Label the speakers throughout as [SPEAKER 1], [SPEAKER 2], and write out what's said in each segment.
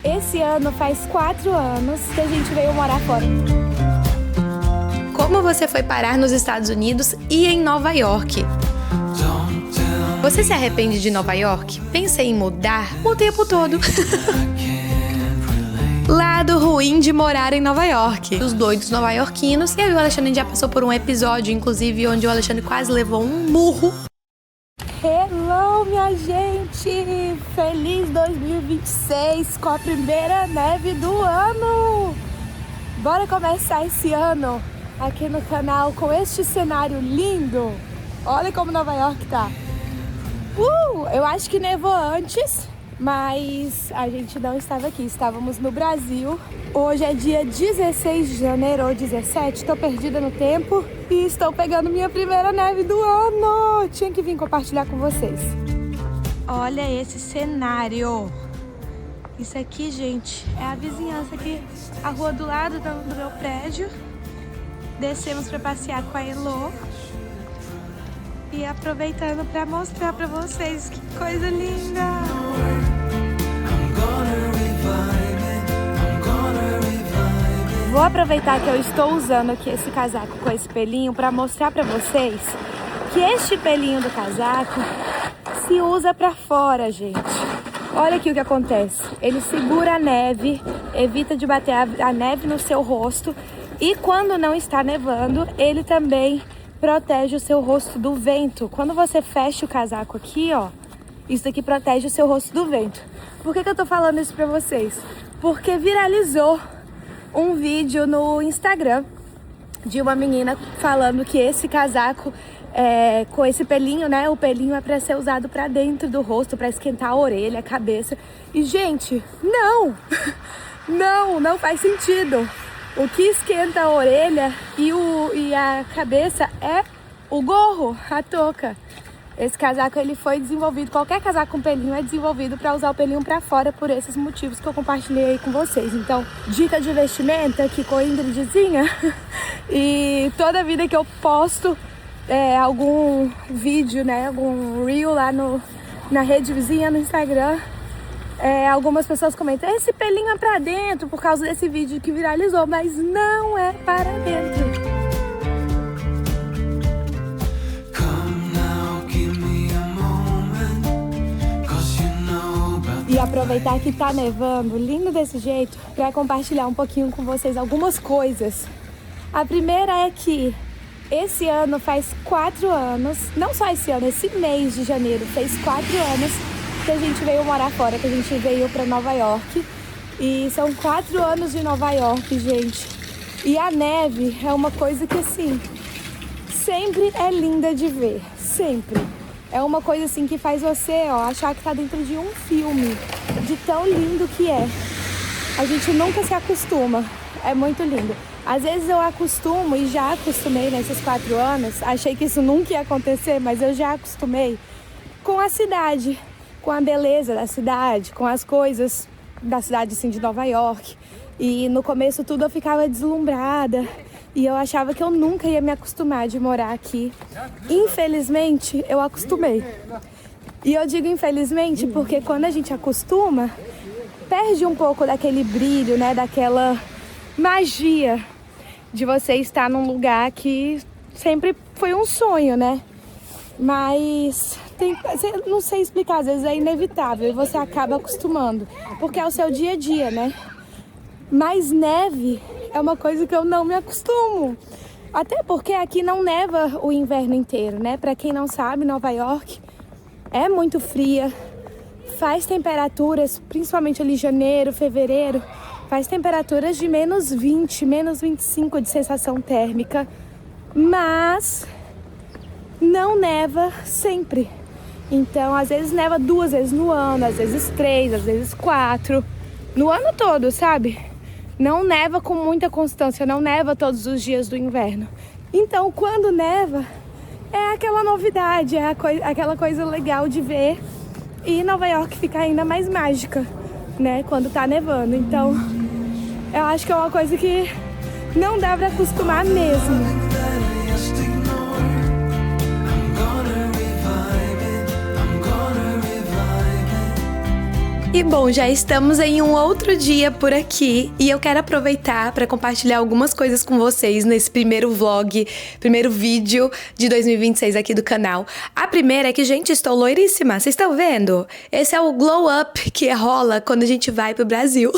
[SPEAKER 1] Esse ano faz 4 anos que a gente veio morar fora.
[SPEAKER 2] Como você foi parar nos Estados Unidos e em Nova York? Você se arrepende de Nova York? Pensa em mudar o tempo todo. Lado ruim de morar em Nova York. Os doidos nova-iorquinos. E aí o Alexandre já passou por um episódio, inclusive, onde o Alexandre quase levou um murro.
[SPEAKER 1] Hello, minha gente! Feliz 2026 com a primeira neve do ano! Bora começar esse ano aqui no canal com este cenário lindo! Olha como Nova York tá! Eu acho que nevou antes, mas a gente não estava aqui, estávamos no Brasil. Hoje é dia 16 de janeiro ou 17, tô perdida no tempo e estou pegando minha primeira neve do ano. Tinha que vir compartilhar com vocês. Olha esse cenário. Isso aqui, gente, é a vizinhança aqui, a rua do lado do meu prédio. Descemos para passear com a Elo. E aproveitando para mostrar para vocês que coisa linda! Vou aproveitar que eu estou usando aqui esse casaco com esse pelinho para mostrar para vocês que este pelinho do casaco se usa para fora, gente. Olha aqui o que acontece. Ele segura a neve, evita de bater a neve no seu rosto e quando não está nevando, ele também protege o seu rosto do vento. Quando você fecha o casaco aqui, ó, isso aqui protege o seu rosto do vento. Por que eu tô falando isso pra vocês? Porque viralizou um vídeo no Instagram de uma menina falando que esse casaco com esse pelinho, né? O pelinho é pra ser usado pra dentro do rosto, pra esquentar a orelha, a cabeça. E, gente, não! Não faz sentido. O que esquenta a orelha e a cabeça é o gorro, a touca. Esse casaco ele foi desenvolvido, qualquer casaco com pelinho é desenvolvido para usar o pelinho para fora por esses motivos que eu compartilhei aí com vocês. Então, dica de vestimenta aqui com a Ingridzinha. E toda vida que eu posto algum vídeo, né, algum reel lá na rede vizinha, no Instagram, algumas pessoas comentam, esse pelinho é pra dentro por causa desse vídeo que viralizou, mas não é para dentro. E aproveitar que tá nevando, lindo desse jeito, pra compartilhar um pouquinho com vocês algumas coisas. A primeira é que esse ano faz 4 anos, não só esse ano, esse mês de janeiro fez 4 anos que a gente veio morar fora, que a gente veio pra Nova York. E são 4 anos de Nova York, gente. E a neve é uma coisa que, assim, sempre é linda de ver. Sempre. É uma coisa, assim, que faz você, ó, achar que tá dentro de um filme. De tão lindo que é. A gente nunca se acostuma. É muito lindo. Às vezes eu acostumo, e já acostumei nesses 4 anos. Achei que isso nunca ia acontecer, mas eu já acostumei com a cidade. Com a beleza da cidade, com as coisas da cidade, assim, de Nova York. E no começo tudo eu ficava deslumbrada e eu achava que eu nunca ia me acostumar de morar aqui. Infelizmente, eu acostumei. E eu digo infelizmente porque quando a gente acostuma, perde um pouco daquele brilho, né, daquela magia de você estar num lugar que sempre foi um sonho, né? Mas não sei explicar, às vezes é inevitável e você acaba acostumando, porque é o seu dia a dia, né? Mas neve é uma coisa que eu não me acostumo, até porque aqui não neva o inverno inteiro, né? Pra quem não sabe, Nova York é muito fria, faz temperaturas, principalmente ali janeiro, fevereiro, faz temperaturas de menos 20, menos 25 de sensação térmica, mas não neva sempre. Então, às vezes neva 2 vezes no ano, às vezes 3, às vezes 4. No ano todo, sabe? Não neva com muita constância, não neva todos os dias do inverno. Então, quando neva, é aquela novidade, é aquela coisa legal de ver. E Nova York fica ainda mais mágica, né? Quando tá nevando. Então, eu acho que é uma coisa que não dá pra acostumar mesmo.
[SPEAKER 2] E bom, já estamos em um outro dia por aqui e eu quero aproveitar para compartilhar algumas coisas com vocês nesse primeiro vlog, primeiro vídeo de 2026 aqui do canal. A primeira é que, gente, estou loiríssima, vocês estão vendo? Esse é o glow up que rola quando a gente vai pro Brasil.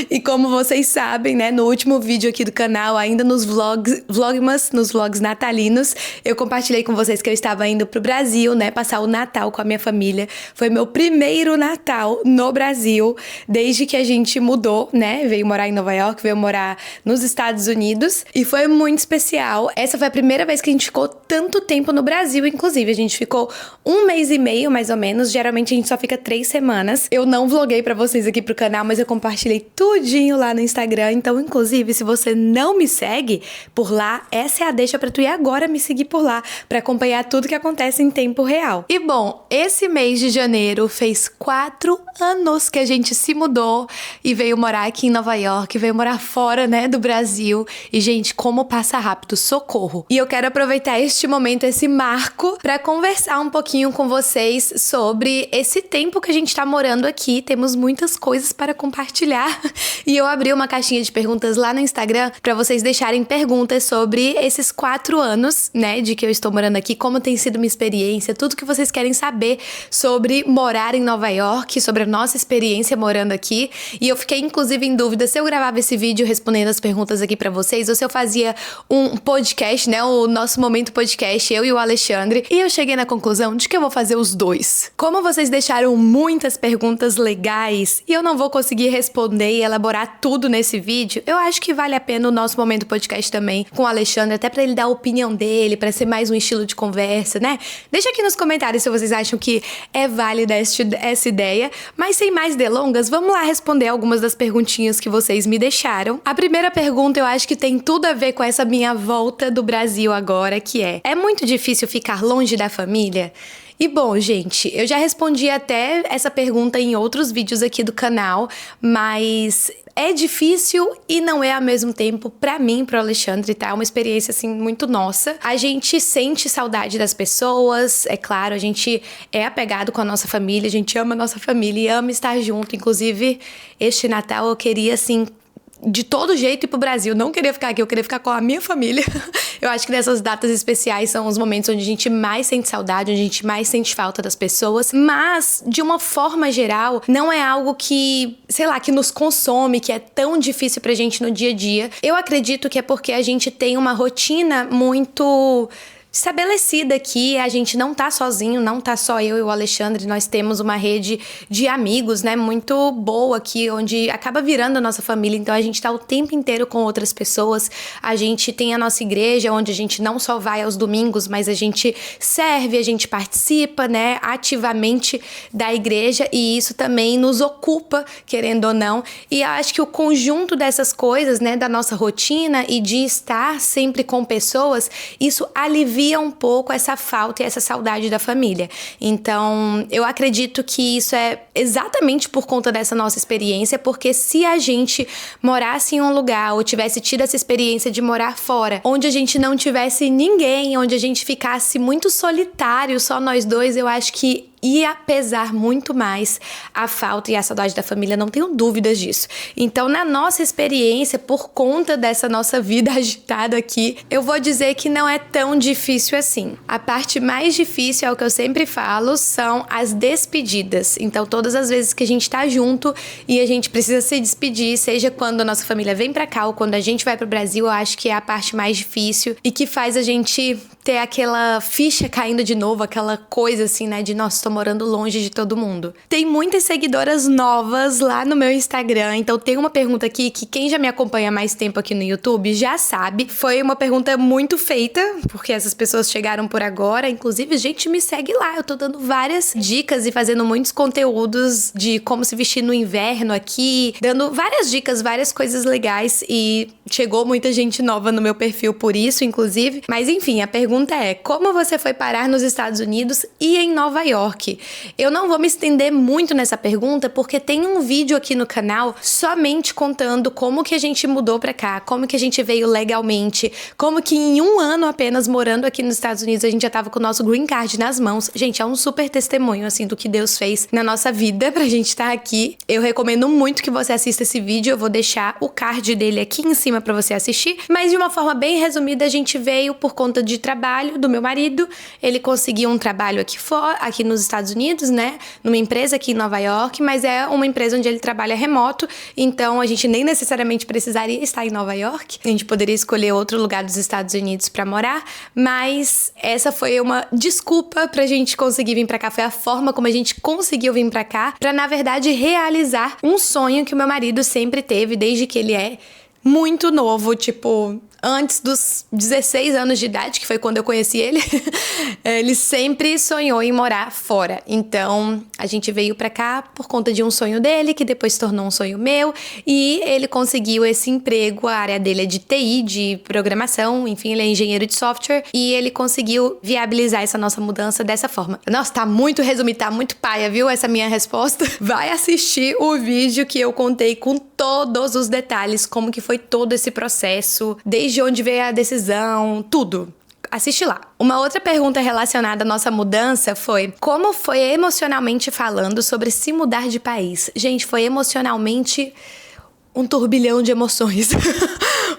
[SPEAKER 2] E como vocês sabem, né, no último vídeo aqui do canal, ainda nos vlogs natalinos, eu compartilhei com vocês que eu estava indo pro Brasil, né, passar o Natal com a minha família. Foi meu primeiro Natal no Brasil, desde que a gente mudou, né? Veio morar em Nova York, veio morar nos Estados Unidos e foi muito especial. Essa foi a primeira vez que a gente ficou tanto tempo no Brasil, inclusive. A gente ficou 1 mês e meio, mais ou menos. Geralmente a gente só fica 3 semanas. Eu não vloguei pra vocês aqui pro canal, mas eu compartilhei tudinho lá no Instagram. Então, inclusive, se você não me segue por lá, essa é a deixa pra tu ir agora me seguir por lá, pra acompanhar tudo que acontece em tempo real. E bom, esse mês de janeiro fez 4 anos que a gente se mudou e veio morar aqui em Nova York, veio morar fora, né, do Brasil. E, gente, como passa rápido, socorro! E eu quero aproveitar este momento, esse marco, pra conversar um pouquinho com vocês sobre esse tempo que a gente tá morando aqui. Temos muitas coisas para compartilhar. E eu abri uma caixinha de perguntas lá no Instagram pra vocês deixarem perguntas sobre esses 4 anos, né, de que eu estou morando aqui, como tem sido minha experiência, tudo que vocês querem saber sobre morar em Nova York, sobre a nossa experiência morando aqui. E eu fiquei, inclusive, em dúvida se eu gravava esse vídeo respondendo as perguntas aqui pra vocês ou se eu fazia um podcast, né, o nosso momento podcast, eu e o Alexandre. E eu cheguei na conclusão de que eu vou fazer os dois. Como vocês deixaram muitas perguntas legais e eu não vou conseguir responder e elaborar tudo nesse vídeo, eu acho que vale a pena o nosso momento podcast também com o Alexandre, até pra ele dar a opinião dele, pra ser mais um estilo de conversa, né? Deixa aqui nos comentários se vocês acham que é válida essa ideia. Mas sem mais delongas, vamos lá responder algumas das perguntinhas que vocês me deixaram. A primeira pergunta eu acho que tem tudo a ver com essa minha volta do Brasil agora, que é muito difícil ficar longe da família? E bom, gente, eu já respondi até essa pergunta em outros vídeos aqui do canal, mas é difícil e não é ao mesmo tempo pra mim, pro Alexandre, tá? É uma experiência, assim, muito nossa. A gente sente saudade das pessoas, é claro, a gente é apegado com a nossa família, a gente ama a nossa família e ama estar junto. Inclusive, este Natal eu queria, assim, de todo jeito ir pro Brasil, não queria ficar aqui, eu queria ficar com a minha família. Eu acho que nessas datas especiais são os momentos onde a gente mais sente saudade, onde a gente mais sente falta das pessoas, mas de uma forma geral, não é algo que, sei lá, que nos consome, que é tão difícil pra gente no dia a dia. Eu acredito que é porque a gente tem uma rotina muito estabelecida aqui, a gente não tá sozinho, não tá só eu e o Alexandre, nós temos uma rede de amigos, né, muito boa aqui, onde acaba virando a nossa família, então a gente tá o tempo inteiro com outras pessoas, a gente tem a nossa igreja, onde a gente não só vai aos domingos, mas a gente serve, a gente participa, né, ativamente da igreja, e isso também nos ocupa, querendo ou não, e eu acho que o conjunto dessas coisas, né, da nossa rotina e de estar sempre com pessoas, isso alivia um pouco essa falta e essa saudade da família. Então, eu acredito que isso é exatamente por conta dessa nossa experiência, porque se a gente morasse em um lugar ou tivesse tido essa experiência de morar fora, onde a gente não tivesse ninguém, onde a gente ficasse muito solitário, só nós dois, eu acho que ia pesar muito mais a falta e a saudade da família, não tenho dúvidas disso. Então, na nossa experiência, por conta dessa nossa vida agitada aqui, eu vou dizer que não é tão difícil assim. A parte mais difícil, é o que eu sempre falo, são as despedidas. Então, todas as vezes que a gente tá junto e a gente precisa se despedir, seja quando a nossa família vem pra cá ou quando a gente vai pro Brasil, eu acho que é a parte mais difícil e que faz a gente ter aquela ficha caindo de novo, aquela coisa assim, né, de nossa, tô morando longe de todo mundo. Tem muitas seguidoras novas lá no meu Instagram, então tem uma pergunta aqui que quem já me acompanha há mais tempo aqui no YouTube já sabe. Foi uma pergunta muito feita, porque essas pessoas chegaram por agora, inclusive, gente, me segue lá, eu tô dando várias dicas e fazendo muitos conteúdos de como se vestir no inverno aqui, dando várias dicas, várias coisas legais e chegou muita gente nova no meu perfil por isso, inclusive. Mas enfim, a pergunta é, como você foi parar nos Estados Unidos e em Nova York? York? Eu não vou me estender muito nessa pergunta, porque tem um vídeo aqui no canal somente contando como que a gente mudou pra cá, como que a gente veio legalmente, como que em um ano apenas morando aqui nos Estados Unidos a gente já tava com o nosso green card nas mãos. Gente, é um super testemunho, assim, do que Deus fez na nossa vida pra gente estar aqui. Eu recomendo muito que você assista esse vídeo, eu vou deixar o card dele aqui em cima pra você assistir, mas de uma forma bem resumida, a gente veio por conta de trabalho do meu marido. Ele conseguiu um trabalho aqui nos Estados Unidos, né, numa empresa aqui em Nova York, mas é uma empresa onde ele trabalha remoto, então a gente nem necessariamente precisaria estar em Nova York, a gente poderia escolher outro lugar dos Estados Unidos pra morar, mas essa foi uma desculpa pra gente conseguir vir pra cá, foi a forma como a gente conseguiu vir pra cá, pra na verdade realizar um sonho que o meu marido sempre teve desde que ele é muito novo, tipo, antes dos 16 anos de idade, que foi quando eu conheci ele, ele sempre sonhou em morar fora. Então, a gente veio pra cá por conta de um sonho dele, que depois se tornou um sonho meu, e ele conseguiu esse emprego, a área dele é de TI, de programação, enfim, ele é engenheiro de software, e ele conseguiu viabilizar essa nossa mudança dessa forma. Nossa, tá muito resumido, tá muito paia, viu, essa minha resposta? Vai assistir o vídeo que eu contei com todos os detalhes, como que foi todo esse processo, desde onde veio a decisão, tudo. Assiste lá. Uma outra pergunta relacionada à nossa mudança foi: como foi emocionalmente falando sobre se mudar de país? Gente, foi emocionalmente um turbilhão de emoções.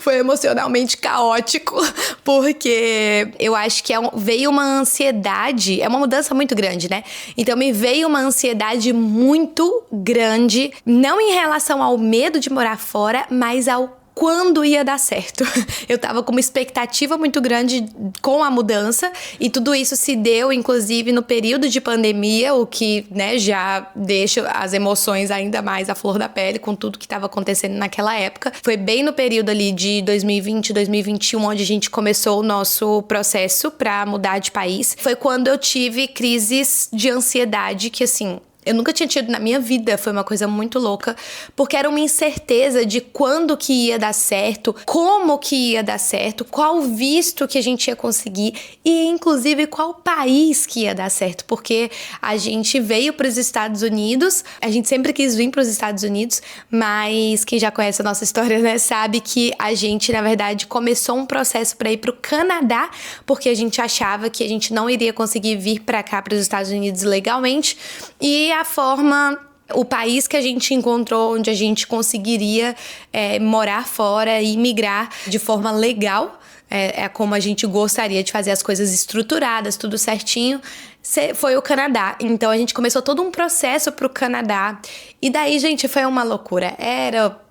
[SPEAKER 2] Foi emocionalmente caótico, porque eu acho que veio uma ansiedade, é uma mudança muito grande, né? Então me veio uma ansiedade muito grande, não em relação ao medo de morar fora, mas ao quando ia dar certo. Eu tava com uma expectativa muito grande com a mudança e tudo isso se deu, inclusive, no período de pandemia, o que, né, já deixa as emoções ainda mais à flor da pele com tudo que estava acontecendo naquela época. Foi bem no período ali de 2020, 2021, onde a gente começou o nosso processo pra mudar de país. Foi quando eu tive crises de ansiedade que, assim, eu nunca tinha tido na minha vida, foi uma coisa muito louca, porque era uma incerteza de quando que ia dar certo, como que ia dar certo, qual visto que a gente ia conseguir e, inclusive, qual país que ia dar certo, porque a gente veio para os Estados Unidos, a gente sempre quis vir para os Estados Unidos, mas quem já conhece a nossa história, né, sabe que a gente, na verdade, começou um processo para ir para o Canadá, porque a gente achava que a gente não iria conseguir vir para cá, para os Estados Unidos legalmente, e o país que a gente encontrou onde a gente conseguiria morar fora e migrar de forma legal, como a gente gostaria de fazer as coisas estruturadas, tudo certinho, foi o Canadá. Então a gente começou todo um processo pro Canadá. E daí, gente, foi uma loucura.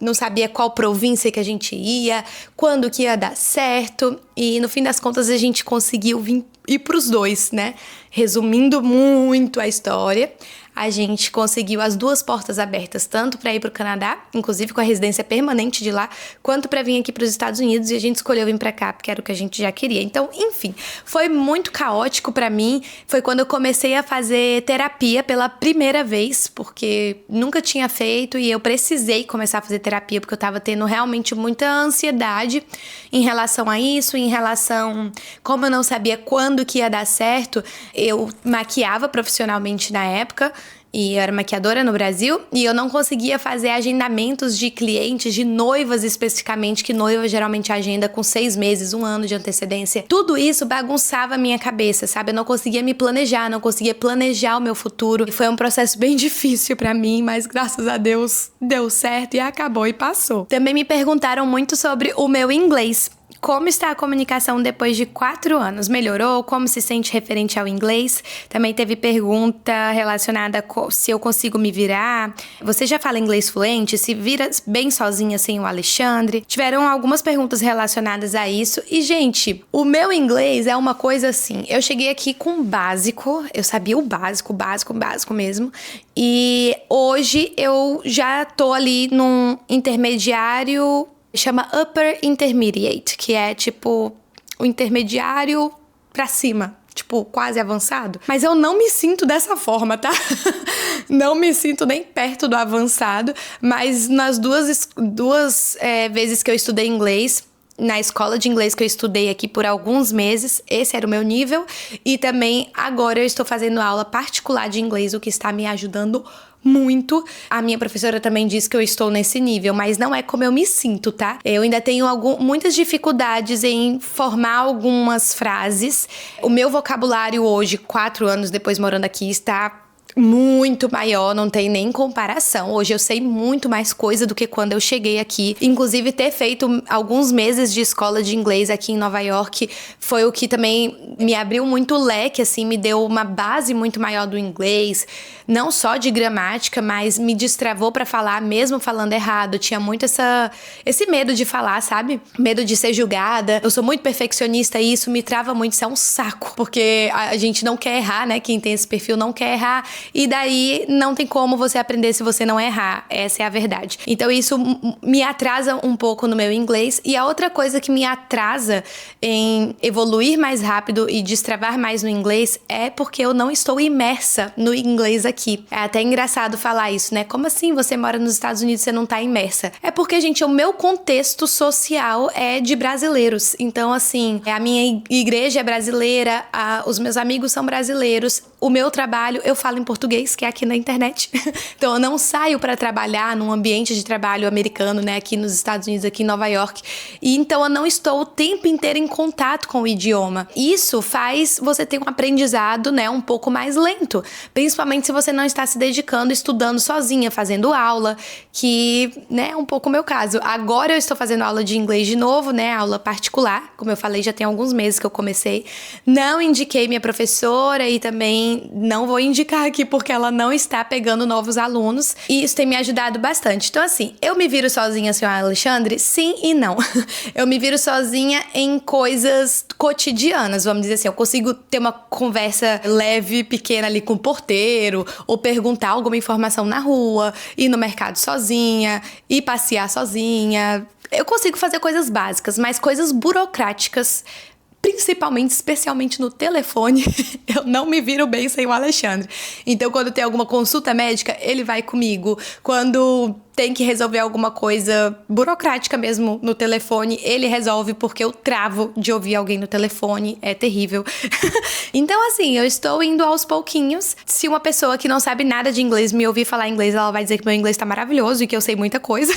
[SPEAKER 2] Não sabia qual província que a gente ia, quando que ia dar certo. E no fim das contas a gente conseguiu ir pros dois, né? Resumindo muito a história, a gente conseguiu as duas portas abertas, tanto para ir para o Canadá, inclusive com a residência permanente de lá, quanto para vir aqui para os Estados Unidos, e a gente escolheu vir para cá porque era o que a gente já queria. Então, enfim, foi muito caótico para mim. Foi quando eu comecei a fazer terapia pela primeira vez, porque nunca tinha feito e eu precisei começar a fazer terapia porque eu tava tendo realmente muita ansiedade em relação a isso, em relação como eu não sabia quando que ia dar certo. Eu maquiava profissionalmente na época, e eu era maquiadora no Brasil, e eu não conseguia fazer agendamentos de clientes, de noivas especificamente, que noiva geralmente agenda com 6 meses, 1 ano de antecedência. Tudo isso bagunçava a minha cabeça, sabe? Eu não conseguia me planejar, não conseguia planejar o meu futuro. E foi um processo bem difícil pra mim, mas graças a Deus deu certo e acabou e passou. Também me perguntaram muito sobre o meu inglês. Como está a comunicação depois de 4 anos? Melhorou? Como se sente referente ao inglês? Também teve pergunta relacionada a se eu consigo me virar. Você já fala inglês fluente? Se vira bem sozinha sem o Alexandre? Tiveram algumas perguntas relacionadas a isso. E, gente, o meu inglês é uma coisa assim. Eu cheguei aqui com básico. Eu sabia o básico mesmo. E hoje eu já tô ali num intermediário... Chama Upper Intermediate, que é tipo o intermediário pra cima, tipo quase avançado. Mas eu não me sinto dessa forma, tá? Não me sinto nem perto do avançado, mas nas duas vezes que eu estudei inglês, na escola de inglês que eu estudei aqui por alguns meses, esse era o meu nível, e também agora eu estou fazendo aula particular de inglês, o que está me ajudando muito. A minha professora também diz que eu estou nesse nível, mas não é como eu me sinto, tá? Eu ainda tenho muitas dificuldades em formar algumas frases. O meu vocabulário hoje, 4 anos depois morando aqui, está muito maior, não tem nem comparação. Hoje eu sei muito mais coisa do que quando eu cheguei aqui. Inclusive, ter feito alguns meses de escola de inglês aqui em Nova York foi o que também me abriu muito o leque, assim, me deu uma base muito maior do inglês, não só de gramática, mas me destravou pra falar, mesmo falando errado. Eu tinha muito esse medo de falar, sabe? Medo de ser julgada. Eu sou muito perfeccionista e isso me trava muito, isso é um saco, porque a gente não quer errar, né? Quem tem esse perfil não quer errar. E daí não tem como você aprender se você não errar. Essa é a verdade. Então isso me atrasa um pouco no meu inglês. E a outra coisa que me atrasa em evoluir mais rápido e destravar mais no inglês é porque eu não estou imersa no inglês aqui. É até engraçado falar isso, né? Como assim você mora nos Estados Unidos e você não tá imersa? É porque, gente, o meu contexto social é de brasileiros. Então, assim, a minha igreja é brasileira, os meus amigos são brasileiros, o meu trabalho eu falo em português, que é aqui na internet. Então eu não saio para trabalhar num ambiente de trabalho americano, né, aqui nos Estados Unidos, aqui em Nova York. E então eu não estou o tempo inteiro em contato com o idioma. Isso faz você ter um aprendizado, né, um pouco mais lento, principalmente se você não está se dedicando, estudando sozinha, fazendo aula, que, né, é um pouco o meu caso. Agora eu estou fazendo aula de inglês de novo, né, aula particular, como eu falei, já tem alguns meses que eu comecei. Não indiquei minha professora e também não vou indicar aqui porque ela não está pegando novos alunos, e isso tem me ajudado bastante. Então, assim, eu me viro sozinha, senhor Alexandre? Sim e não. Eu me viro sozinha em coisas cotidianas, vamos dizer assim. Eu consigo ter uma conversa leve, pequena ali com o porteiro, ou perguntar alguma informação na rua, ir no mercado sozinha, ir passear sozinha. Eu consigo fazer coisas básicas, mas coisas burocráticas, principalmente, especialmente no telefone, eu não me viro bem sem o Alexandre. Então, quando tem alguma consulta médica, ele vai comigo. Quando tem que resolver alguma coisa burocrática mesmo no telefone, ele resolve, porque eu travo de ouvir alguém no telefone. É terrível. Então, assim, eu estou indo aos pouquinhos. Se uma pessoa que não sabe nada de inglês me ouvir falar inglês, ela vai dizer que meu inglês tá maravilhoso e que eu sei muita coisa.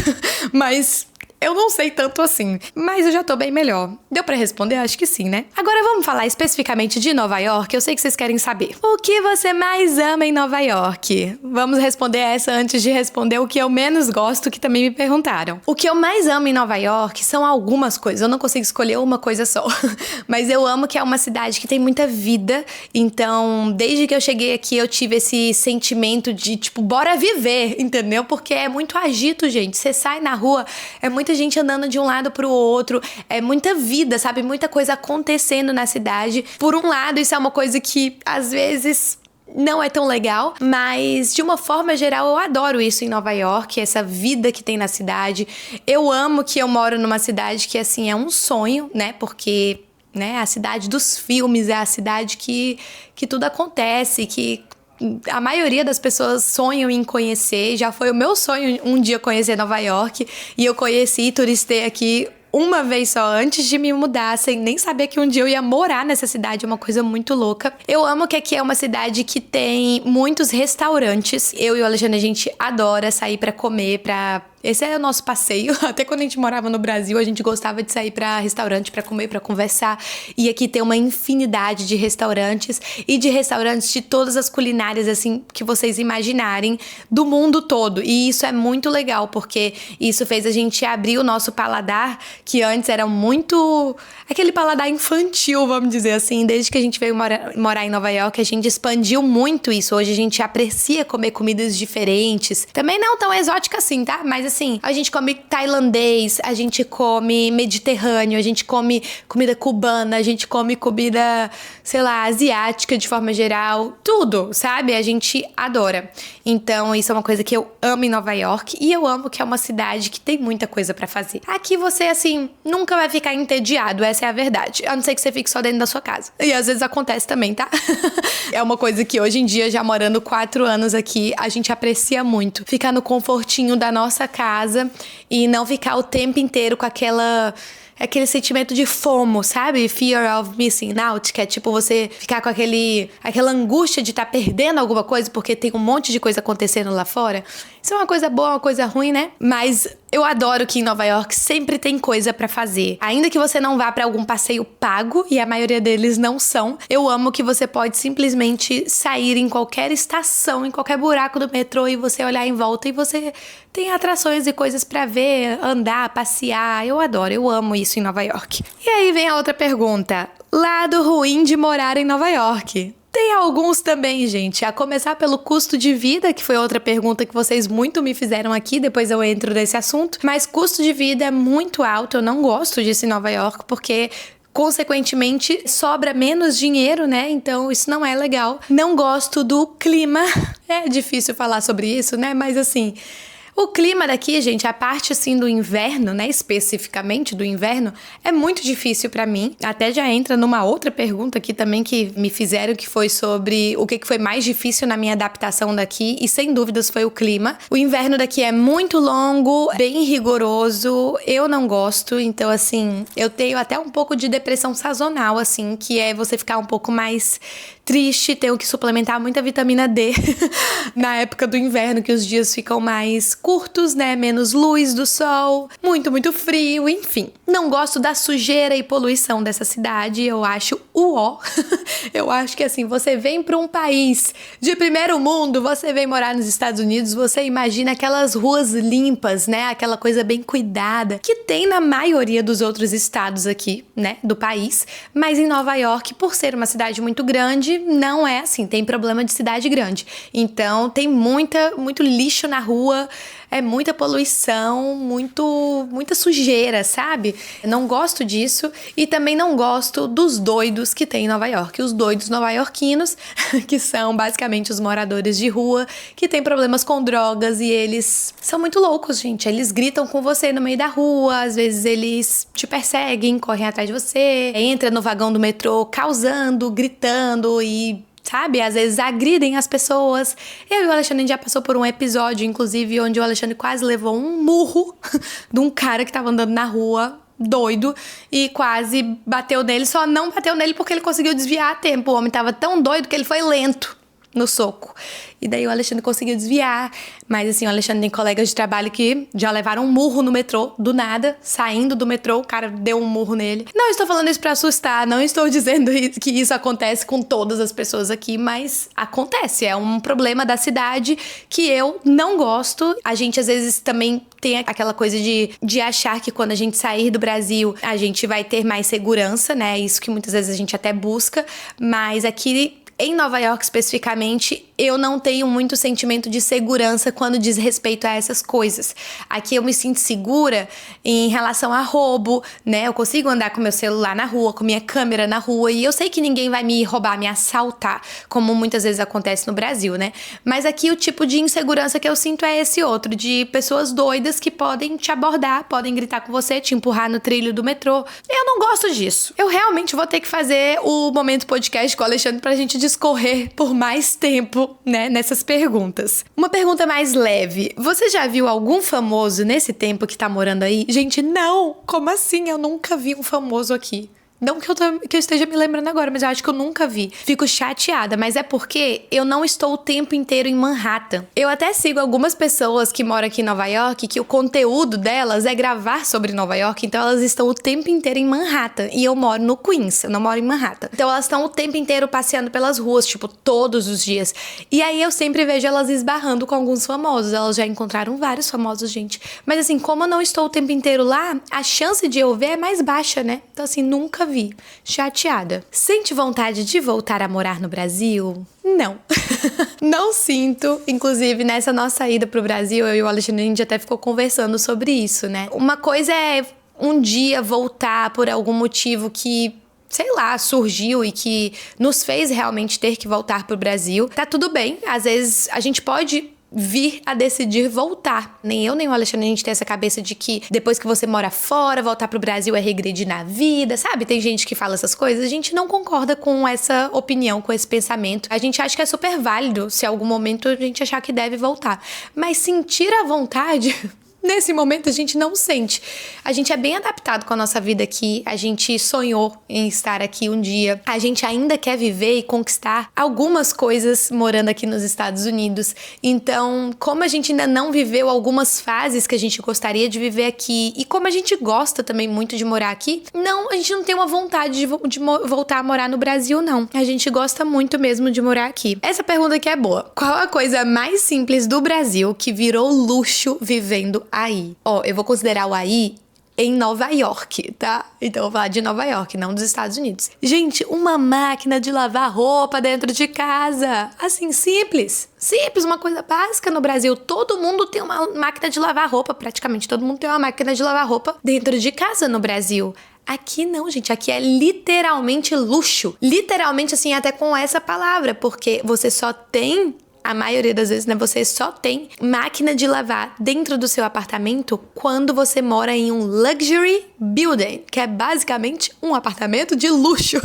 [SPEAKER 2] Mas eu não sei tanto assim, mas eu já tô bem melhor. Deu pra responder? Acho que sim, né? Agora vamos falar especificamente de Nova York. Eu sei que vocês querem saber. O que você mais ama em Nova York? Vamos responder essa antes de responder o que eu menos gosto, que também me perguntaram. O que eu mais amo em Nova York são algumas coisas. Eu não consigo escolher uma coisa só. Mas eu amo que é uma cidade que tem muita vida. Então, desde que eu cheguei aqui, eu tive esse sentimento de, tipo, bora viver, entendeu? Porque é muito agito, gente. Você sai na rua, é muita gente andando de um lado pro outro, é muita vida, sabe? Muita coisa acontecendo na cidade. Por um lado, isso é uma coisa que, às vezes, não é tão legal, mas de uma forma geral eu adoro isso em Nova York, essa vida que tem na cidade. Eu amo que eu moro numa cidade que, assim, é um sonho, né? Porque, né, a cidade dos filmes, é a cidade que tudo acontece, que a maioria das pessoas sonham em conhecer. Já foi o meu sonho um dia conhecer Nova York, e eu conheci e turistei aqui uma vez só antes de me mudar, sem nem saber que um dia eu ia morar nessa cidade. É uma coisa muito louca. Eu amo que aqui é uma cidade que tem muitos restaurantes. Eu e o Alexandre, a gente adora sair pra comer, esse é o nosso passeio. Até quando a gente morava no Brasil, a gente gostava de sair pra restaurante pra comer, pra conversar. E aqui tem uma infinidade de restaurantes, e de restaurantes de todas as culinárias, assim, que vocês imaginarem, do mundo todo. E isso é muito legal, porque isso fez a gente abrir o nosso paladar, que antes era muito aquele paladar infantil, vamos dizer assim. Desde que a gente veio morar em Nova York, a gente expandiu muito isso. Hoje a gente aprecia comer comidas diferentes. Também não tão exótica assim, tá? Mas assim, a gente come tailandês, a gente come mediterrâneo, a gente come comida cubana, a gente come comida, sei lá, asiática de forma geral. Tudo, sabe? A gente adora. Então, isso é uma coisa que eu amo em Nova York, e eu amo que é uma cidade que tem muita coisa pra fazer. Aqui você, assim, nunca vai ficar entediado, essa é a verdade. A não ser que você fique só dentro da sua casa. E às vezes acontece também, tá? É uma coisa que hoje em dia, já morando 4 anos aqui, a gente aprecia muito. Ficar no confortinho da nossa casa e não ficar o tempo inteiro com aquela aquele sentimento de FOMO, sabe? Fear of missing out, que é tipo você ficar com aquela angústia de estar perdendo alguma coisa porque tem um monte de coisa acontecendo lá fora. Isso é uma coisa boa, uma coisa ruim, né? Mas eu adoro que em Nova York sempre tem coisa pra fazer. Ainda que você não vá pra algum passeio pago, e a maioria deles não são, eu amo que você pode simplesmente sair em qualquer estação, em qualquer buraco do metrô e você olhar em volta e você tem atrações e coisas pra ver, andar, passear. Eu adoro, eu amo isso em Nova York. E aí vem a outra pergunta. Lado ruim de morar em Nova York. Tem alguns também, gente. A começar pelo custo de vida, que foi outra pergunta que vocês muito me fizeram aqui, depois eu entro nesse assunto. Mas custo de vida é muito alto, eu não gosto disso em Nova York, porque consequentemente sobra menos dinheiro, né? Então isso não é legal. Não gosto do clima. É difícil falar sobre isso, né? Mas assim, o clima daqui, gente, a parte assim do inverno, né, especificamente do inverno, é muito difícil pra mim. Até já entra numa outra pergunta aqui também que me fizeram, que foi sobre o que foi mais difícil na minha adaptação daqui, e sem dúvidas foi o clima. O inverno daqui é muito longo, bem rigoroso, eu não gosto, então assim, eu tenho até um pouco de depressão sazonal, assim, que é você ficar um pouco mais triste, tenho que suplementar muita vitamina D na época do inverno, que os dias ficam mais curtos, né? Menos luz do sol, muito frio, enfim. Não gosto da sujeira e poluição dessa cidade, eu acho uó. Eu acho que assim, você vem para um país de primeiro mundo, você vem morar nos Estados Unidos, você imagina aquelas ruas limpas, né? Aquela coisa bem cuidada, que tem na maioria dos outros estados aqui, né? Do país. Mas em Nova York, por ser uma cidade muito grande, não é assim, tem problema de cidade grande. Então tem muito lixo na rua, é muita poluição, muita sujeira, sabe? Eu não gosto disso e também não gosto dos doidos que tem em Nova York. Os doidos nova-iorquinos, que são basicamente os moradores de rua, que têm problemas com drogas e eles são muito loucos, gente. Eles gritam com você no meio da rua, às vezes eles te perseguem, correm atrás de você, entra no vagão do metrô causando, gritando e, sabe, às vezes agridem as pessoas. Eu e o Alexandre já passou por um episódio, inclusive, onde o Alexandre quase levou um murro de um cara que tava andando na rua, doido, e quase bateu nele. Só não bateu nele porque ele conseguiu desviar a tempo. O homem tava tão doido que ele foi lento no soco. E daí o Alexandre conseguiu desviar. Mas assim, o Alexandre tem colegas de trabalho que já levaram um murro no metrô, do nada, saindo do metrô, o cara deu um murro nele. Não estou falando isso pra assustar, não estou dizendo que isso acontece com todas as pessoas aqui, mas acontece, é um problema da cidade que eu não gosto. A gente às vezes também tem aquela coisa de achar que quando a gente sair do Brasil, a gente vai ter mais segurança, né? Isso que muitas vezes a gente até busca, mas aqui em Nova York, especificamente, eu não tenho muito sentimento de segurança quando diz respeito a essas coisas. Aqui eu me sinto segura em relação a roubo, né? Eu consigo andar com meu celular na rua, com minha câmera na rua, e eu sei que ninguém vai me roubar, me assaltar, como muitas vezes acontece no Brasil, né? Mas aqui o tipo de insegurança que eu sinto é esse outro, de pessoas doidas que podem te abordar, podem gritar com você, te empurrar no trilho do metrô. Eu não gosto disso. Eu realmente vou ter que fazer o Momento Podcast com o Alexandre pra gente discorrer por mais tempo, né, nessas perguntas. Uma pergunta mais leve. Você já viu algum famoso nesse tempo que tá morando aí? Gente, não! Como assim? Eu nunca vi um famoso aqui. Não que eu esteja me lembrando agora, mas eu acho que eu nunca vi. Fico chateada, mas é porque eu não estou o tempo inteiro em Manhattan. Eu até sigo algumas pessoas que moram aqui em Nova York, que o conteúdo delas é gravar sobre Nova York, então elas estão o tempo inteiro em Manhattan. E eu moro no Queens, eu não moro em Manhattan. Então elas estão o tempo inteiro passeando pelas ruas, tipo, todos os dias. E aí eu sempre vejo elas esbarrando com alguns famosos. Elas já encontraram vários famosos, gente. Mas assim, como eu não estou o tempo inteiro lá, a chance de eu ver é mais baixa, né? Então assim, nunca vi. Chateada. Sente vontade de voltar a morar no Brasil? Não. Não sinto. Inclusive, nessa nossa ida pro Brasil, eu e o Alexandre, a gente até ficou conversando sobre isso, né? Uma coisa é um dia voltar por algum motivo que, sei lá, surgiu e que nos fez realmente ter que voltar pro Brasil. Tá tudo bem. Às vezes, a gente pode vir a decidir voltar. Nem eu, nem o Alexandre, a gente tem essa cabeça de que depois que você mora fora, voltar pro Brasil é regredir na vida, sabe? Tem gente que fala essas coisas. A gente não concorda com essa opinião, com esse pensamento. A gente acha que é super válido se em algum momento a gente achar que deve voltar. Mas sentir a vontade, nesse momento a gente não sente. A gente é bem adaptado com a nossa vida aqui, a gente sonhou em estar aqui um dia, a gente ainda quer viver e conquistar algumas coisas morando aqui nos Estados Unidos. Então, como a gente ainda não viveu algumas fases que a gente gostaria de viver aqui e como a gente gosta também muito de morar aqui, a gente não tem uma vontade de voltar a morar no Brasil, não. A gente gosta muito mesmo de morar aqui. Essa pergunta aqui é boa. Qual a coisa mais simples do Brasil que virou luxo vivendo aí? Eu vou considerar o aí em Nova York, tá? Então eu vou falar de Nova York, não dos Estados Unidos. Gente, uma máquina de lavar roupa dentro de casa. Assim, simples. Simples, uma coisa básica no Brasil. Todo mundo tem uma máquina de lavar roupa, praticamente todo mundo tem uma máquina de lavar roupa dentro de casa no Brasil. Aqui não, gente. Aqui é literalmente luxo. Literalmente, assim, até com essa palavra, porque você só tem... A maioria das vezes, né, você só tem máquina de lavar dentro do seu apartamento quando você mora em um luxury building, que é basicamente um apartamento de luxo.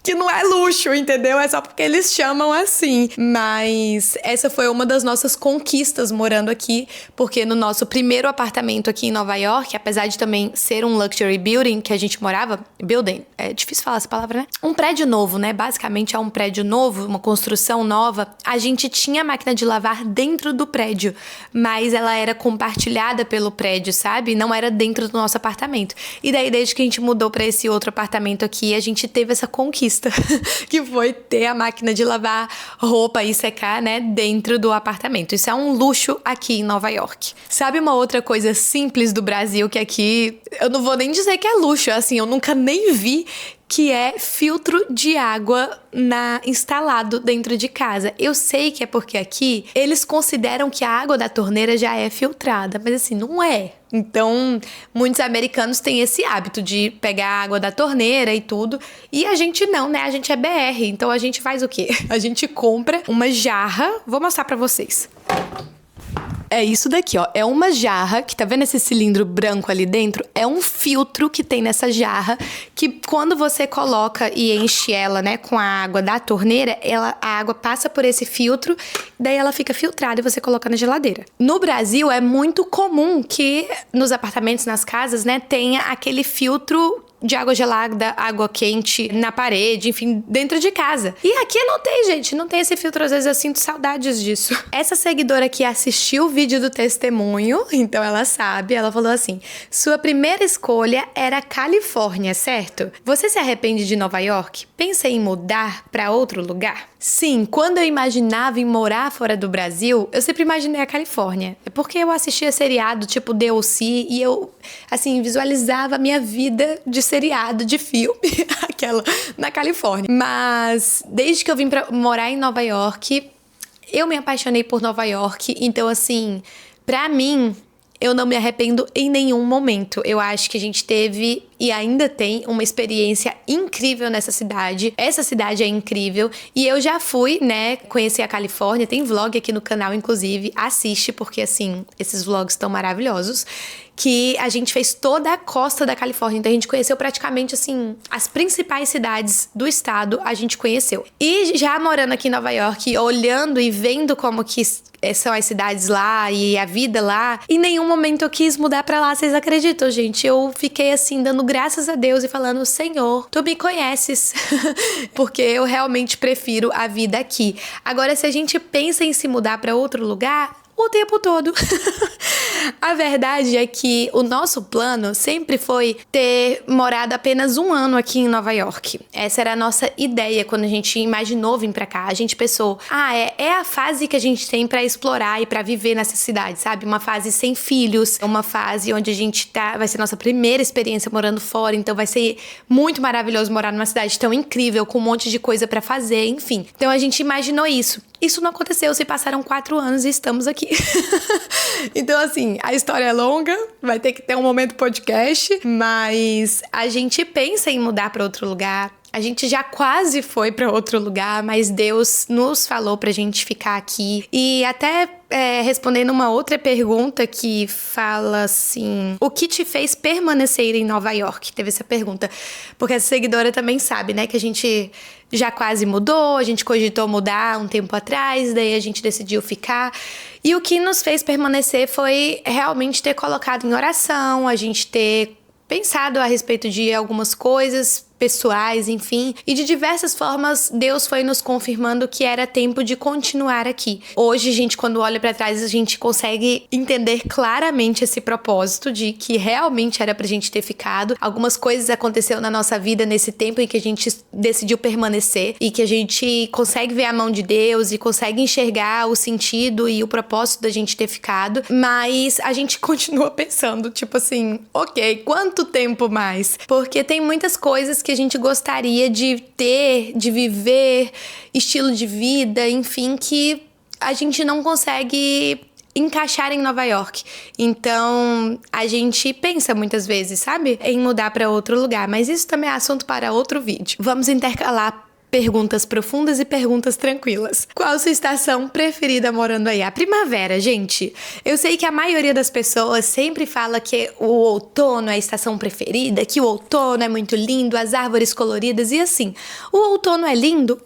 [SPEAKER 2] Que não é luxo, entendeu? É só porque eles chamam assim. Mas essa foi uma das nossas conquistas morando aqui, porque no nosso primeiro apartamento aqui em Nova York, apesar de também ser um luxury building que a gente morava, building, é difícil falar essa palavra, né? Um prédio novo, né? Basicamente é um prédio novo, uma construção nova. A gente tinha máquina de lavar dentro do prédio, mas ela era compartilhada pelo prédio, sabe? Não era dentro do nosso apartamento. E daí, desde que a gente mudou pra esse outro apartamento aqui, a gente teve essa conquista, que foi ter a máquina de lavar roupa e secar, né, dentro do apartamento. Isso é um luxo aqui em Nova York. Sabe uma outra coisa simples do Brasil que aqui, eu não vou nem dizer que é luxo, assim, eu nunca nem vi, que é filtro de água instalado dentro de casa. Eu sei que é porque aqui eles consideram que a água da torneira já é filtrada, mas assim, não é. Então, muitos americanos têm esse hábito de pegar a água da torneira e tudo, e a gente não, né? A gente é BR, então a gente faz o quê? A gente compra uma jarra, vou mostrar pra vocês. É isso daqui, ó. É uma jarra, que tá vendo esse cilindro branco ali dentro? É um filtro que tem nessa jarra, que quando você coloca e enche ela, né, com a água da torneira, a água passa por esse filtro, daí ela fica filtrada e você coloca na geladeira. No Brasil, é muito comum que nos apartamentos, nas casas, né, tenha aquele filtro de água gelada, água quente na parede, enfim, dentro de casa. E aqui não tem, gente, não tem esse filtro, às vezes eu sinto saudades disso. Essa seguidora aqui assistiu o vídeo do testemunho, então ela sabe, ela falou assim: sua primeira escolha era Califórnia, certo? Você se arrepende de Nova York? Pensa em mudar para outro lugar? Sim, quando eu imaginava em morar fora do Brasil, eu sempre imaginei a Califórnia. É porque eu assistia seriado tipo DLC e eu, assim, visualizava a minha vida de seriado, de filme, aquela, na Califórnia. Mas desde que eu vim pra morar em Nova York, eu me apaixonei por Nova York. Então, assim, pra mim, eu não me arrependo em nenhum momento. Eu acho que a gente teve e ainda tem uma experiência incrível nessa cidade. Essa cidade é incrível. E eu já fui, né, conhecer a Califórnia. Tem vlog aqui no canal, inclusive. Assiste, porque, assim, esses vlogs estão maravilhosos. Que a gente fez toda a costa da Califórnia. Então, a gente conheceu praticamente, assim, as principais cidades do estado, a gente conheceu. E já morando aqui em Nova York, olhando e vendo como que são as cidades lá e a vida lá, em nenhum momento eu quis mudar pra lá, vocês acreditam, gente? Eu fiquei, assim, dando graças a Deus e falando: Senhor, tu me conheces. Porque eu realmente prefiro a vida aqui. Agora, se a gente pensa em se mudar pra outro lugar, o tempo todo. A verdade é que o nosso plano sempre foi ter morado apenas 1 ano aqui em Nova York. Essa era a nossa ideia quando a gente imaginou vir pra cá. A gente pensou, é a fase que a gente tem pra explorar e pra viver nessa cidade, sabe? Uma fase sem filhos, uma fase onde a gente vai ser nossa primeira experiência morando fora, então vai ser muito maravilhoso morar numa cidade tão incrível, com um monte de coisa pra fazer, enfim. Então a gente imaginou isso. Isso não aconteceu, se passaram 4 anos e estamos aqui. Então, assim, a história é longa, vai ter que ter um momento podcast, mas a gente pensa em mudar para outro lugar. A gente já quase foi pra outro lugar, mas Deus nos falou pra gente ficar aqui. E até respondendo uma outra pergunta que fala assim: o que te fez permanecer em Nova York? Teve essa pergunta. Porque essa seguidora também sabe, né, que a gente já quase mudou, a gente cogitou mudar um tempo atrás, daí a gente decidiu ficar. E o que nos fez permanecer foi realmente ter colocado em oração, a gente ter pensado a respeito de algumas coisas pessoais, enfim, e de diversas formas Deus foi nos confirmando que era tempo de continuar aqui. Hoje, gente, quando olha pra trás, a gente consegue entender claramente esse propósito de que realmente era pra gente ter ficado. Algumas coisas aconteceram na nossa vida nesse tempo em que a gente decidiu permanecer e que a gente consegue ver a mão de Deus e consegue enxergar o sentido e o propósito da gente ter ficado, mas a gente continua pensando, tipo assim, ok, quanto tempo mais? Porque tem muitas coisas que a gente gostaria de ter, de viver, estilo de vida, enfim, que a gente não consegue encaixar em Nova York. Então, a gente pensa muitas vezes, sabe? Em mudar para outro lugar, mas isso também é assunto para outro vídeo. Vamos intercalar perguntas profundas e perguntas tranquilas. Qual sua estação preferida morando aí? A primavera, gente. Eu sei que a maioria das pessoas sempre fala que o outono é a estação preferida, que o outono é muito lindo, as árvores coloridas e assim. O outono é lindo?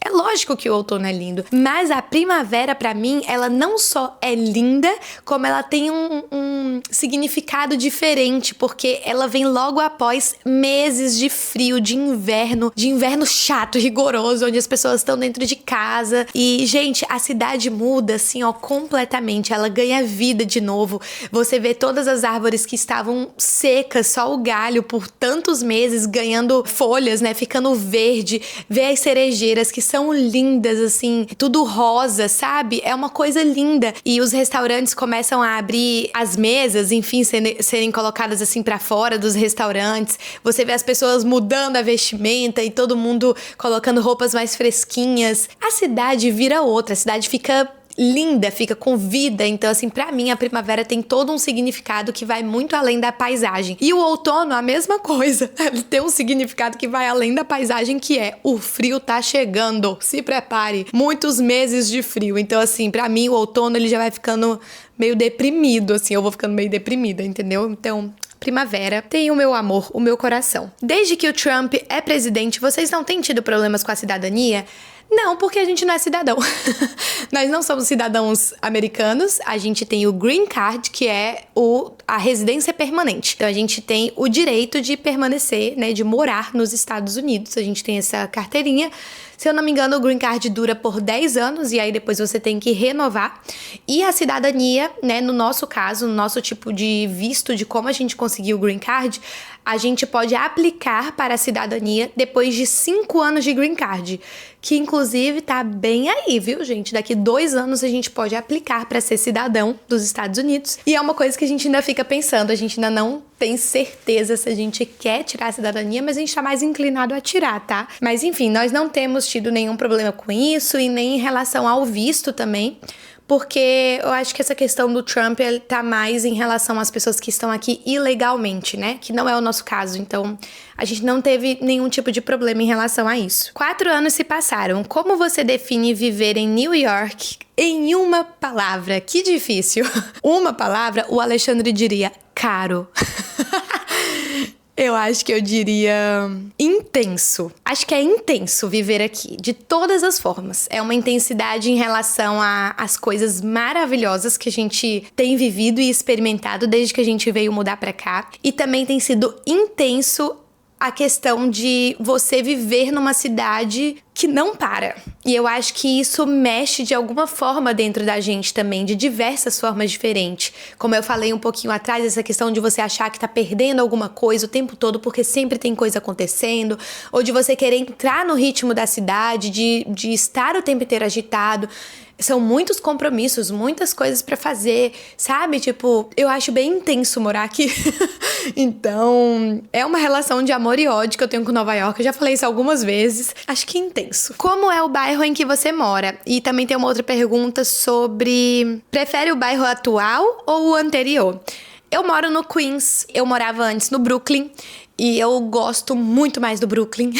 [SPEAKER 2] É lógico que o outono é lindo, mas a primavera, pra mim, ela não só é linda, como ela tem um significado diferente, porque ela vem logo após meses de frio, de inverno chato, rigoroso, onde as pessoas estão dentro de casa. E, gente, a cidade muda, assim, ó, completamente. Ela ganha vida de novo. Você vê todas as árvores que estavam secas, só o galho por tantos meses, ganhando folhas, né, ficando verde. Vê as cerejeiras que são lindas, assim, tudo rosa, sabe? É uma coisa linda. E os restaurantes começam a abrir as mesas, enfim, serem colocadas assim pra fora dos restaurantes. Você vê as pessoas mudando a vestimenta e todo mundo colocando roupas mais fresquinhas. A cidade vira outra, a cidade fica linda, fica com vida. Então, assim, pra mim a primavera tem todo um significado que vai muito além da paisagem. E o outono, a mesma coisa. Ele tem um significado que vai além da paisagem, que é: o frio tá chegando, se prepare. Muitos meses de frio. Então, assim, pra mim o outono ele já vai ficando meio deprimido, assim, eu vou ficando meio deprimida, entendeu? Então, primavera tem o meu amor, o meu coração. Desde que o Trump é presidente, vocês não têm tido problemas com a cidadania? Não, porque a gente não é cidadão. Nós não somos cidadãos americanos, a gente tem o Green Card, que é a residência permanente. Então, a gente tem o direito de permanecer, né, de morar nos Estados Unidos. A gente tem essa carteirinha. Se eu não me engano, o Green Card dura por 10 anos e aí depois você tem que renovar. E a cidadania, né, no nosso caso, no nosso tipo de visto, de como a gente conseguiu o Green Card, a gente pode aplicar para a cidadania depois de 5 anos de Green Card, que inclusive tá bem aí, viu, gente? Daqui 2 anos a gente pode aplicar para ser cidadão dos Estados Unidos. E é uma coisa que a gente ainda fica pensando, a gente ainda não tem certeza se a gente quer tirar a cidadania, mas a gente tá mais inclinado a tirar, tá? Mas enfim, nós não temos tido nenhum problema com isso e nem em relação ao visto também. Porque eu acho que essa questão do Trump tá mais em relação às pessoas que estão aqui ilegalmente, né? Que não é o nosso caso. Então, a gente não teve nenhum tipo de problema em relação a isso. 4 anos se passaram. Como você define viver em New York em uma palavra? Que difícil. Uma palavra, o Alexandre diria caro. Eu acho que eu diria intenso. Acho que é intenso viver aqui, de todas as formas. É uma intensidade em relação às coisas maravilhosas que a gente tem vivido e experimentado desde que a gente veio mudar pra cá. E também tem sido intenso a questão de você viver numa cidade que não para. E eu acho que isso mexe de alguma forma dentro da gente também, de diversas formas diferentes. Como eu falei um pouquinho atrás, essa questão de você achar que tá perdendo alguma coisa o tempo todo porque sempre tem coisa acontecendo, ou de você querer entrar no ritmo da cidade, de estar o tempo inteiro agitado. São muitos compromissos, muitas coisas pra fazer, sabe? Tipo, eu acho bem intenso morar aqui. Então, é uma relação de amor e ódio que eu tenho com Nova York. Eu já falei isso algumas vezes. Acho que intenso. Como é o bairro em que você mora? E também tem uma outra pergunta sobre: prefere o bairro atual ou o anterior? Eu moro no Queens, eu morava antes no Brooklyn. E eu gosto muito mais do Brooklyn,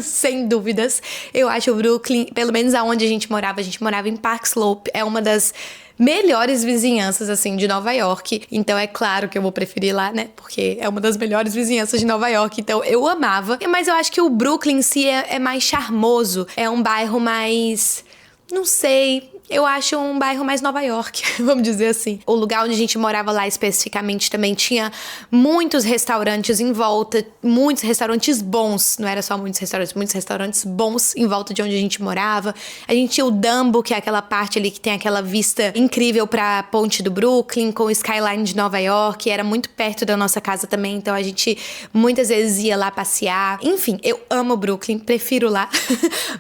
[SPEAKER 2] sem dúvidas. Eu acho o Brooklyn, pelo menos aonde a gente morava em Park Slope, é uma das melhores vizinhanças, assim, de Nova York. Então é claro que eu vou preferir lá, né? Porque é uma das melhores vizinhanças de Nova York. Então eu amava. Mas eu acho que o Brooklyn em si é mais charmoso. É um bairro mais... não sei... eu acho um bairro mais Nova York, vamos dizer assim. O lugar onde a gente morava lá especificamente também tinha muitos restaurantes em volta, muitos restaurantes bons, não era só muitos restaurantes bons em volta de onde a gente morava. A gente tinha o Dumbo, que é aquela parte ali que tem aquela vista incrível pra ponte do Brooklyn, com o skyline de Nova York, era muito perto da nossa casa também, então a gente muitas vezes ia lá passear. Enfim, eu amo o Brooklyn, prefiro lá,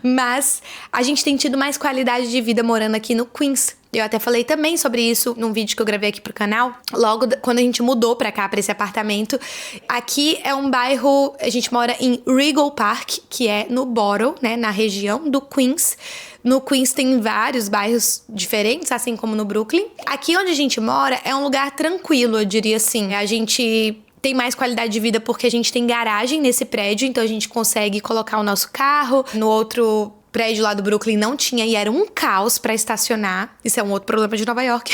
[SPEAKER 2] mas a gente tem tido mais qualidade de vida morando aqui no Queens. Eu até falei também sobre isso num vídeo que eu gravei aqui pro canal, logo quando a gente mudou pra cá, pra esse apartamento. Aqui é um bairro, a gente mora em Rego Park, que é no Borough, né, na região do Queens. No Queens tem vários bairros diferentes, assim como no Brooklyn. Aqui onde a gente mora é um lugar tranquilo, eu diria assim. A gente tem mais qualidade de vida porque a gente tem garagem nesse prédio, então a gente consegue colocar o nosso carro. No outro prédio lá do Brooklyn não tinha e era um caos para estacionar. Isso é um outro problema de Nova York.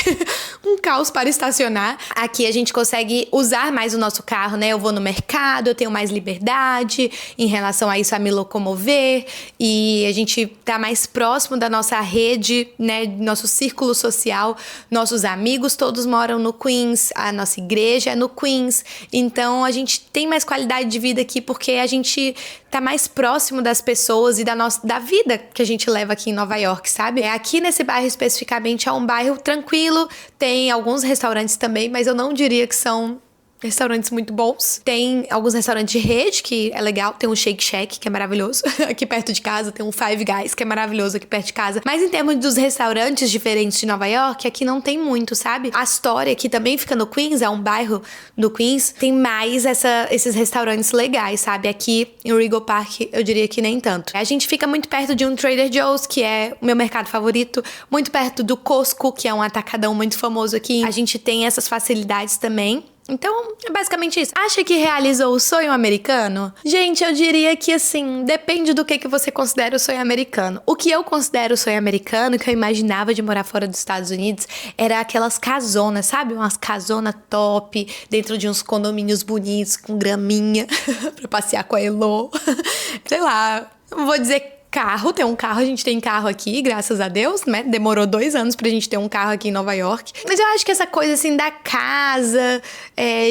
[SPEAKER 2] Um caos para estacionar. Aqui a gente consegue usar mais o nosso carro, né? Eu vou no mercado, eu tenho mais liberdade em relação a isso, a me locomover. E a gente tá mais próximo da nossa rede, né? Nosso círculo social. Nossos amigos todos moram no Queens. A nossa igreja é no Queens. Então a gente tem mais qualidade de vida aqui porque a gente tá mais próximo das pessoas e da vida que a gente leva aqui em Nova York, sabe? Aqui nesse bairro especificamente é um bairro tranquilo, tem alguns restaurantes também, mas eu não diria que são restaurantes muito bons. Tem alguns restaurantes de rede, que é legal. Tem um Shake Shack, que é maravilhoso, aqui perto de casa. Tem um Five Guys, que é maravilhoso aqui perto de casa. Mas em termos dos restaurantes diferentes de Nova York, aqui não tem muito, sabe? A Astoria, que também fica no Queens, é um bairro do Queens, tem mais esses restaurantes legais, sabe? Aqui em Rego Park, eu diria que nem tanto. A gente fica muito perto de um Trader Joe's, que é o meu mercado favorito. Muito perto do Costco, que é um atacadão muito famoso aqui. A gente tem essas facilidades também. Então, é basicamente isso. Acha que realizou o sonho americano? Gente, eu diria que, assim, depende do que você considera o sonho americano. O que eu considero o sonho americano, que eu imaginava de morar fora dos Estados Unidos, era aquelas casonas, sabe? Umas casonas top, dentro de uns condomínios bonitos, com graminha, pra passear com a Elo. Sei lá, não vou dizer carro, tem um carro, a gente tem carro aqui, graças a Deus, né? Demorou 2 anos pra gente ter um carro aqui em Nova York. Mas eu acho que essa coisa, assim, da casa,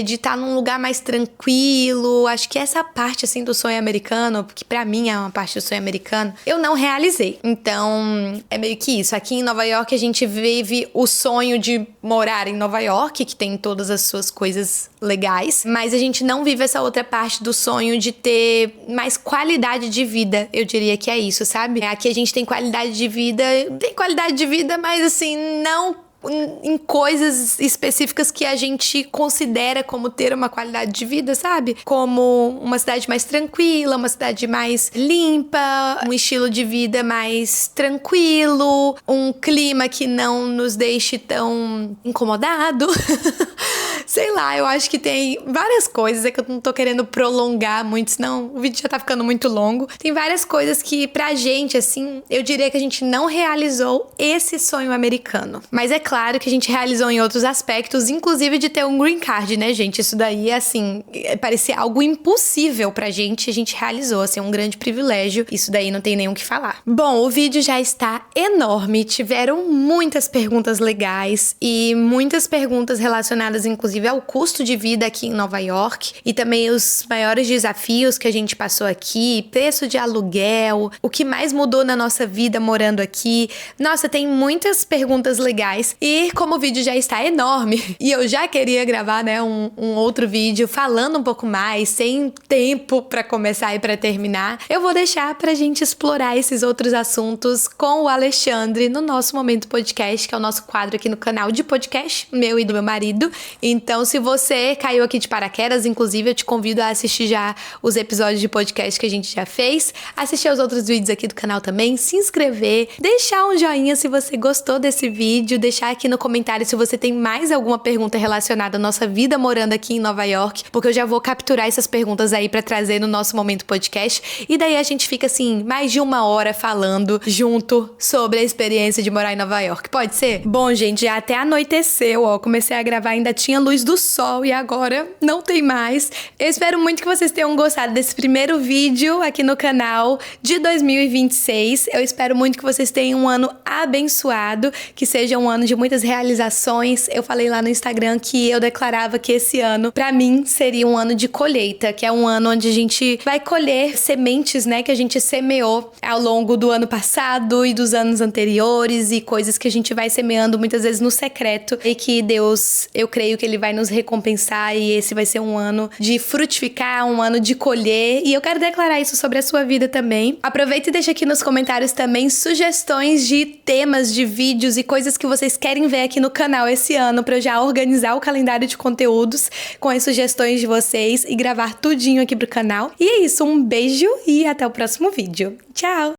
[SPEAKER 2] de estar num lugar mais tranquilo, acho que essa parte, assim, do sonho americano, que pra mim é uma parte do sonho americano, eu não realizei. Então, é meio que isso. Aqui em Nova York, a gente vive o sonho de morar em Nova York, que tem todas as suas coisas legais, mas a gente não vive essa outra parte do sonho de ter mais qualidade de vida, eu diria que é isso, sabe? Aqui a gente tem qualidade de vida, mas assim, não em coisas específicas que a gente considera como ter uma qualidade de vida, sabe? Como uma cidade mais tranquila, uma cidade mais limpa, um estilo de vida mais tranquilo, um clima que não nos deixe tão incomodado. Sei lá, eu acho que tem várias coisas, é que eu não tô querendo prolongar muito, senão o vídeo já tá ficando muito longo. Tem várias coisas que pra gente, assim, eu diria que a gente não realizou esse sonho americano. Mas é claro que a gente realizou em outros aspectos, inclusive de ter um green card, né, gente? Isso daí, assim, parecia algo impossível pra gente, a gente realizou, assim, um grande privilégio. Isso daí não tem nem o que falar. Bom, o vídeo já está enorme, tiveram muitas perguntas legais e muitas perguntas relacionadas, inclusive, ao custo de vida aqui em Nova York e também os maiores desafios que a gente passou aqui, preço de aluguel, o que mais mudou na nossa vida morando aqui. Nossa, tem muitas perguntas legais e como o vídeo já está enorme e eu já queria gravar, né, um outro vídeo falando um pouco mais, sem tempo pra começar e pra terminar, eu vou deixar pra gente explorar esses outros assuntos com o Alexandre no nosso Momento Podcast, que é o nosso quadro aqui no canal de podcast, meu e do meu marido. Então, Então, se você caiu aqui de paraquedas, inclusive, eu te convido a assistir já os episódios de podcast que a gente já fez, assistir aos outros vídeos aqui do canal também, se inscrever, deixar um joinha se você gostou desse vídeo, deixar aqui no comentário se você tem mais alguma pergunta relacionada à nossa vida morando aqui em Nova York, porque eu já vou capturar essas perguntas aí pra trazer no nosso momento podcast, e daí a gente fica assim, mais de 1 hora falando junto sobre a experiência de morar em Nova York. Pode ser? Bom, gente, já até anoiteceu, ó, comecei a gravar, ainda tinha luz do sol e agora não tem mais. Eu espero muito que vocês tenham gostado desse primeiro vídeo aqui no canal de 2026. Eu espero muito que vocês tenham um ano abençoado, que seja um ano de muitas realizações. Eu falei lá no Instagram que eu declarava que esse ano, pra mim, seria um ano de colheita, que é um ano onde a gente vai colher sementes, né, que a gente semeou ao longo do ano passado e dos anos anteriores, e coisas que a gente vai semeando muitas vezes no secreto, e que Deus, eu creio que Ele vai nos recompensar, e esse vai ser um ano de frutificar, um ano de colher, e eu quero declarar isso sobre a sua vida também. Aproveita e deixa aqui nos comentários também sugestões de temas, de vídeos e coisas que vocês querem ver aqui no canal esse ano, pra eu já organizar o calendário de conteúdos com as sugestões de vocês e gravar tudinho aqui pro canal. E é isso, um beijo e até o próximo vídeo. Tchau!